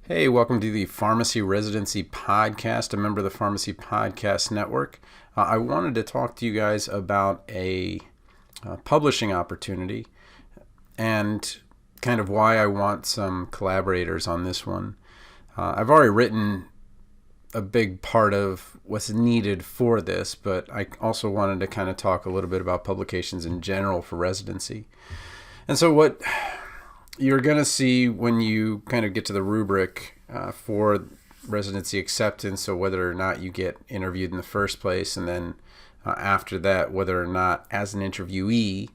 Hey, welcome to the Pharmacy Residency Podcast, a member of the Pharmacy Podcast Network. I wanted to talk to you guys about a publishing opportunity and kind of why I want some collaborators on this one. I've already written a big part of what's needed for this, but I also wanted to kind of talk a little bit about publications in general for residency. And so what you're going to see when you kind of get to the rubric for residency acceptance, so whether or not you get interviewed in the first place, and then after that, whether or not as an interviewee,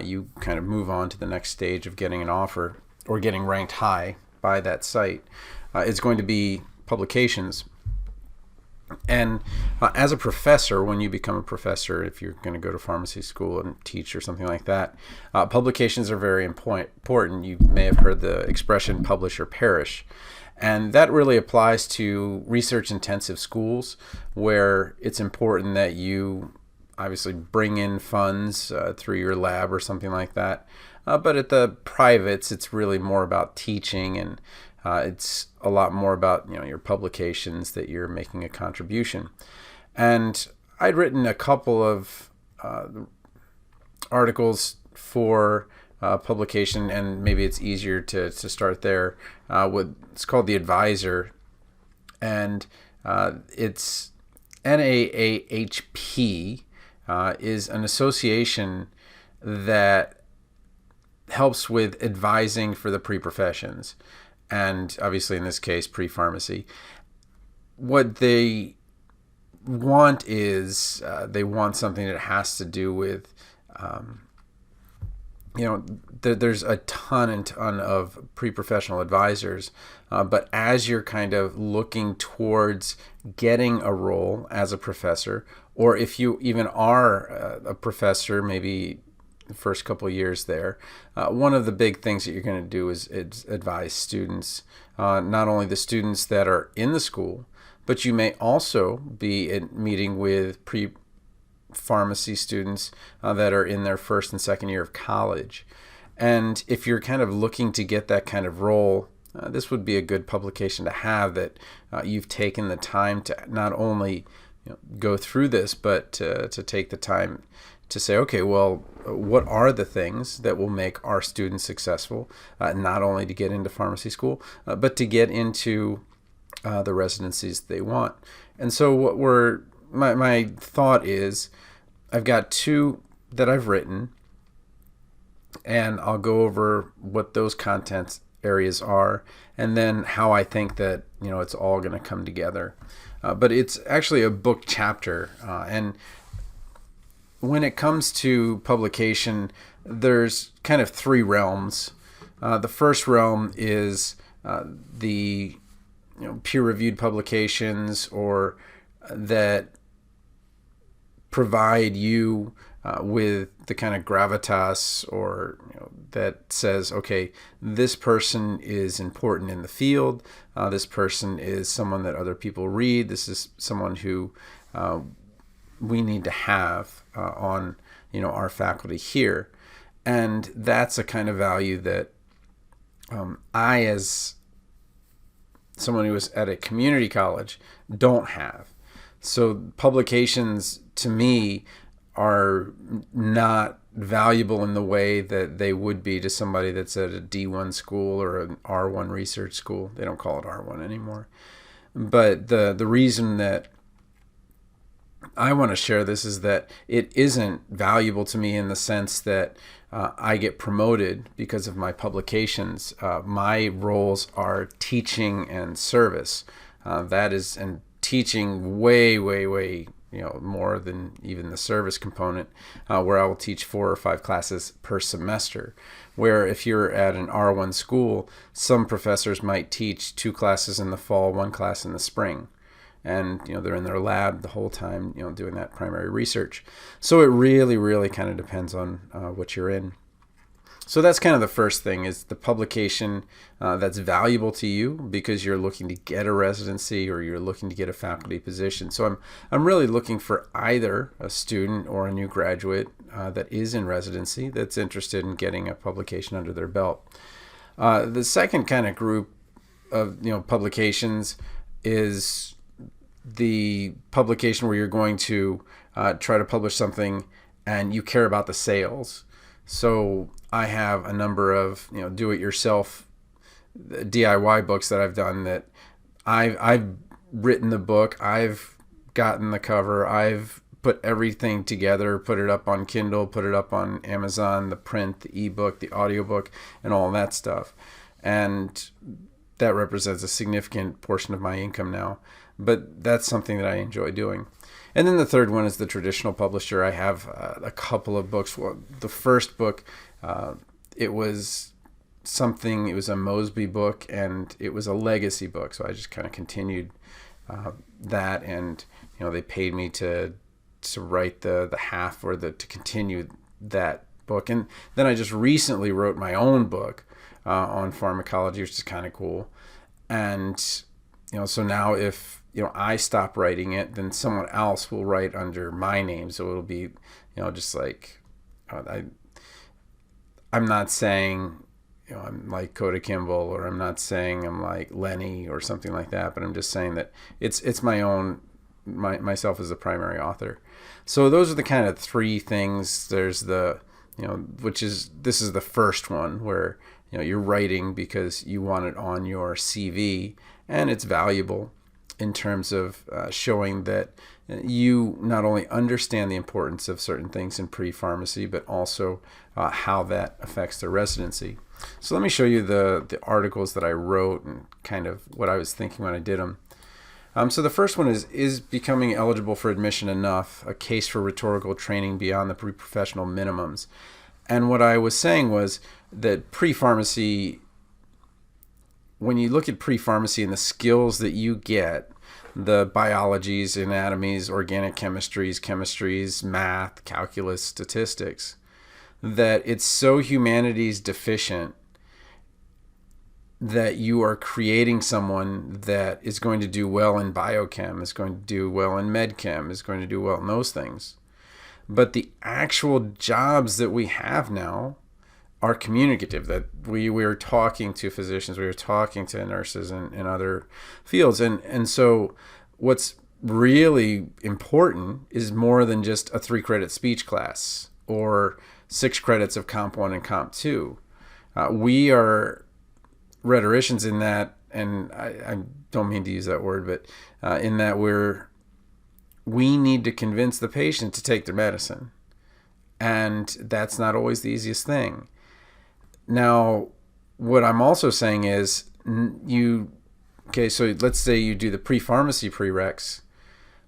you kind of move on to the next stage of getting an offer or getting ranked high by that site. It's going to be publications. And as a professor, when you become a professor, if you're going to go to pharmacy school and teach or something like that, publications are very important. You may have heard the expression publish or perish. And that really applies to research-intensive schools where it's important that you obviously bring in funds through your lab or something like that. But at the privates, it's really more about teaching, and it's a lot more about your publications that you're making a contribution. And I'd written a couple of articles for publication, and maybe it's easier to start there. It's called The Advisor, and it's NAAHP is an association that helps with advising for the pre-professions, and obviously in this case pre-pharmacy. What they want is they want something that has to do with there's a ton of pre-professional advisors, but as you're kind of looking towards getting a role as a professor, or if you even are a professor, maybe the first couple of years there, one of the big things that you're going to do is advise students, not only the students that are in the school, but you may also be meeting with pre-pharmacy students that are in their first and second year of college. And if you're kind of looking to get that kind of role, this would be a good publication to have, that you've taken the time to not only go through this, but to take the time to say, okay, well, what are the things that will make our students successful, not only to get into pharmacy school, but to get into the residencies they want. And so my thought is, I've got two that I've written, and I'll go over what those content areas are, and then how I think that it's all going to come together. But it's actually a book chapter, and when it comes to publication, there's kind of three realms. The first realm is the peer-reviewed publications, or that provide you with the kind of gravitas, or that says, okay, this person is important in the field. This person is someone that other people read. This is someone who we need to have on our faculty here. And that's a kind of value that I, as someone who was at a community college, don't have. So publications to me are not valuable in the way that they would be to somebody that's at a D1 school or an R1 research school. They don't call it R1 anymore. But the reason that I want to share this is that it isn't valuable to me in the sense that I get promoted because of my publications. My roles are teaching and service. That is, and teaching way more than even the service component, where I will teach 4 or 5 classes per semester. Where if you're at an R1 school, some professors might teach 2 classes in the fall, 1 class in the spring. And they're in their lab the whole time, doing that primary research. So it really kind of depends on what you're in. So that's kind of the first thing, is the publication that's valuable to you because you're looking to get a residency or you're looking to get a faculty position. So I'm really looking for either a student or a new graduate that is in residency that's interested in getting a publication under their belt. The second kind of group of publications is the publication where you're going to try to publish something and you care about the sales. So I have a number of do-it-yourself DIY books that I've done that I've written the book, I've gotten the cover, I've put everything together, put it up on Kindle, put it up on Amazon, the print, the ebook, the audiobook, and all that stuff. And that represents a significant portion of my income now. But that's something that I enjoy doing. And then the third one is the traditional publisher. I have a couple of books. Well, the first book, it was a Mosby book, and it was a legacy book. So I just kind of continued that, and they paid me to write the half or to continue that book. And then I just recently wrote my own book on pharmacology, which is kind of cool. And so now if I stop writing it, then someone else will write under my name. So it'll be just like I'm not saying I'm like Coda Kimball, or I'm not saying I'm like Lenny or something like that, but I'm just saying that it's my own, myself as the primary author. So those are the kind of three things. There's the this is the first one where you're writing because you want it on your CV, and it's valuable in terms of showing that you not only understand the importance of certain things in pre-pharmacy, but also how that affects their residency. So let me show you the articles that I wrote and kind of what I was thinking when I did them. So the first one is becoming eligible for admission enough? A case for rhetorical training beyond the pre-professional minimums. And what I was saying was that pre-pharmacy, when you look at pre-pharmacy and the skills that you get, the biologies, anatomies, organic chemistries, math, calculus, statistics, that it's so humanities deficient that you are creating someone that is going to do well in biochem, is going to do well in medchem, is going to do well in those things. But the actual jobs that we have now are communicative, that we are talking to physicians, we are talking to nurses and other fields. And so what's really important is more than just a 3-credit speech class or 6 credits of Comp 1 and Comp 2. We are rhetoricians in that, and I don't mean to use that word, but in that we need to convince the patient to take their medicine. And that's not always the easiest thing. Now, what I'm also saying is so let's say you do the pre-pharmacy prereqs.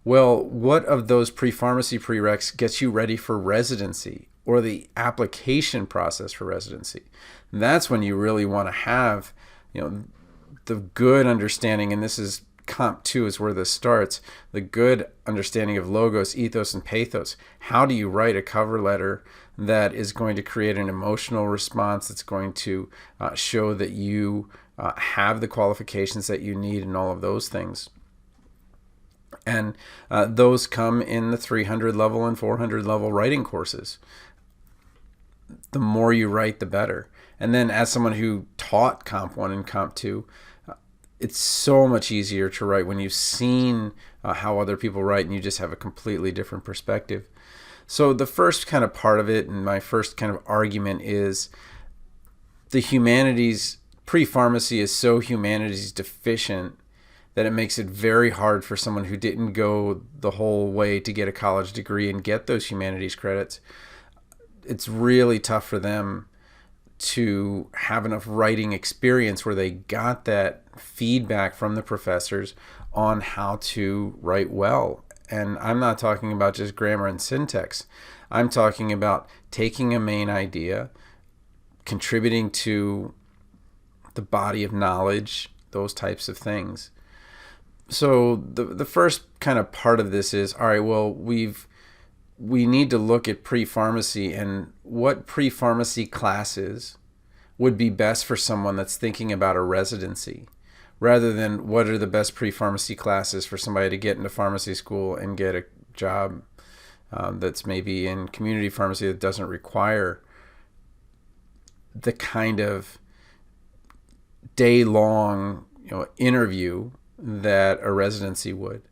Well, what of those pre-pharmacy prereqs gets you ready for residency or the application process for residency? And that's when you really want to have, the good understanding, and this is Comp 2 is where this starts, the good understanding of logos, ethos, and pathos. How do you write a cover letter that is going to create an emotional response, that's going to show that you have the qualifications that you need, and all of those things? And those come in the 300 level and 400 level writing courses. The more you write, the better. And then as someone who taught Comp 1 and Comp 2, it's so much easier to write when you've seen how other people write and you just have a completely different perspective. So the first kind of part of it, and my first kind of argument, is the humanities, pre-pharmacy is so humanities deficient that it makes it very hard for someone who didn't go the whole way to get a college degree and get those humanities credits. It's really tough for them to have enough writing experience where they got that feedback from the professors on how to write well. And I'm not talking about just grammar and syntax. I'm talking about taking a main idea, contributing to the body of knowledge, those types of things. So the first kind of part of this is, all right, well, we need to look at pre-pharmacy and what pre-pharmacy classes would be best for someone that's thinking about a residency, rather than what are the best pre-pharmacy classes for somebody to get into pharmacy school and get a job that's maybe in community pharmacy that doesn't require the kind of day-long interview that a residency would.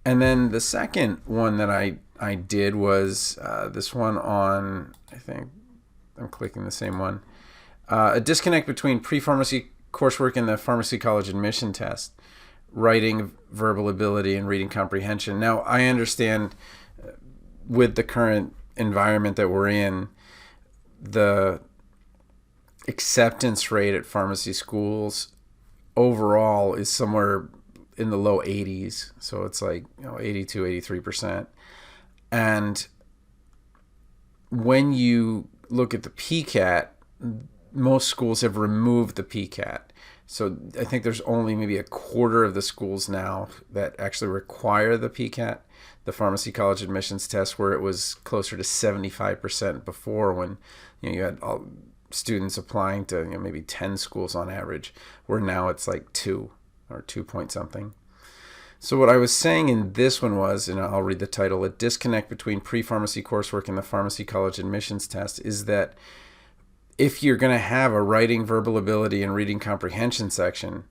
And then the second one that I did was this one on, I think I'm clicking the same one, a disconnect between pre-pharmacy coursework and the pharmacy college admission test, writing, verbal ability, and reading comprehension. Now, I understand with the current environment that we're in, the acceptance rate at pharmacy schools overall is somewhere in the low 80s. So it's like 82, 83%. And when you look at the PCAT, most schools have removed the PCAT. So I think there's only maybe a quarter of the schools now that actually require the PCAT, the pharmacy college admissions test, where it was closer to 75% before, when you had all students applying to maybe 10 schools on average, where now it's like 2 or 2 point something. So what I was saying in this one was, and I'll read the title, A Disconnect Between Pre-Pharmacy Coursework and the Pharmacy College Admissions Test, is that if you're going to have a writing, verbal ability, and reading comprehension section,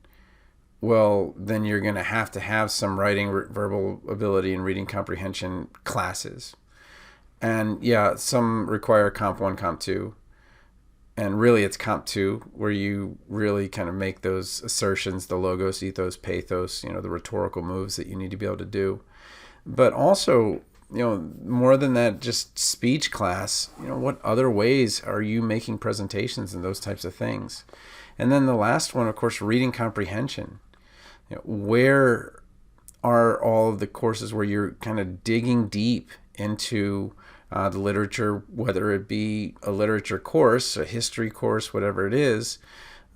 well, then you're going to have some writing, verbal ability, and reading comprehension classes. And yeah, some require Comp 1, Comp 2. And really it's Comp 2 where you really kind of make those assertions, the logos, ethos, pathos, the rhetorical moves that you need to be able to do. But also, more than that, just speech class, what other ways are you making presentations and those types of things? And then the last one, of course, reading comprehension. Where are all of the courses where you're kind of digging deep into the literature, whether it be a literature course, a history course, whatever it is,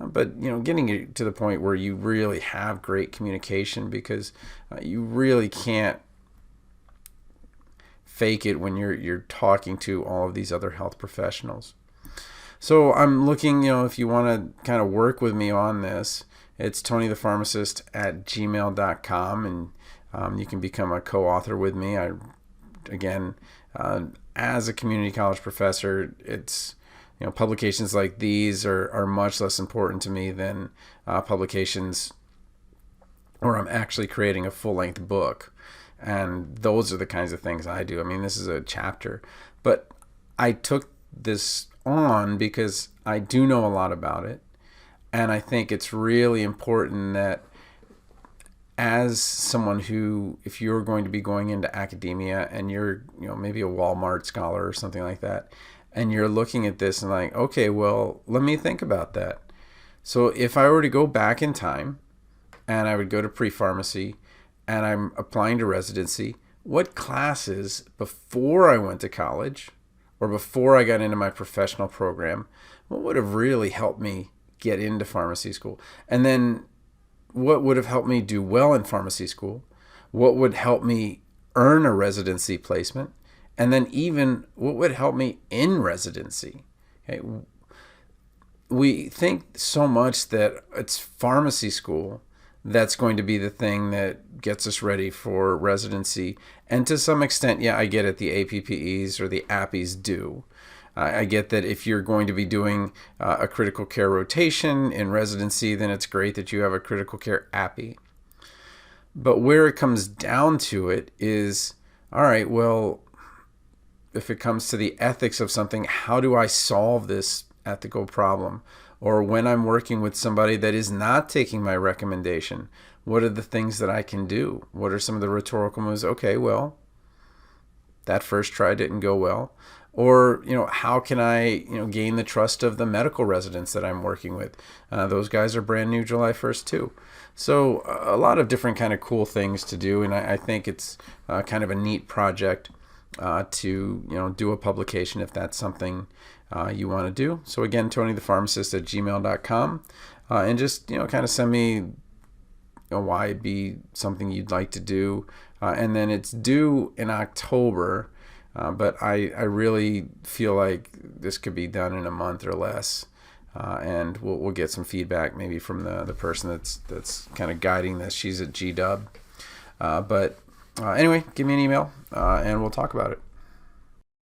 but getting it to the point where you really have great communication, because you really can't fake it when you're talking to all of these other health professionals. So I'm looking, if you want to kind of work with me on this, it's tonythepharmacist@gmail.com, and you can become a co-author with me. As a community college professor, it's publications like these are much less important to me than publications where I'm actually creating a full-length book. And those are the kinds of things I do. I mean, this is a chapter, but I took this on because I do know a lot about it. And I think it's really important that as someone who, if you're going to be going into academia and you're, maybe a Walmart scholar or something like that, and you're looking at this and like, okay, well, let me think about that. So if I were to go back in time and I would go to pre-pharmacy and I'm applying to residency, what classes before I went to college or before I got into my professional program, what would have really helped me get into pharmacy school? And then what would have helped me do well in pharmacy school? What would help me earn a residency placement? And then even what would help me in residency? Okay. We think so much that it's pharmacy school that's going to be the thing that gets us ready for residency. And to some extent, yeah, I get it, the APPEs or the APPEs do. I get that if you're going to be doing a critical care rotation in residency, then it's great that you have a critical care APPE. But where it comes down to it is, all right, well, if it comes to the ethics of something, how do I solve this ethical problem? Or when I'm working with somebody that is not taking my recommendation, what are the things that I can do? What are some of the rhetorical moves? Okay, well, that first try didn't go well. Or, how can I, gain the trust of the medical residents that I'm working with? Those guys are brand new July 1st too. So a lot of different kind of cool things to do. And I think it's kind of a neat project to, do a publication if that's something you want to do. So again, tonythepharmacist@gmail.com, and just, kind of send me why it'd be something you'd like to do. And then it's due in October. But I really feel like this could be done in a month or less, and we'll get some feedback maybe from the person that's kind of guiding this. She's at GW. But anyway, give me an email, and we'll talk about it.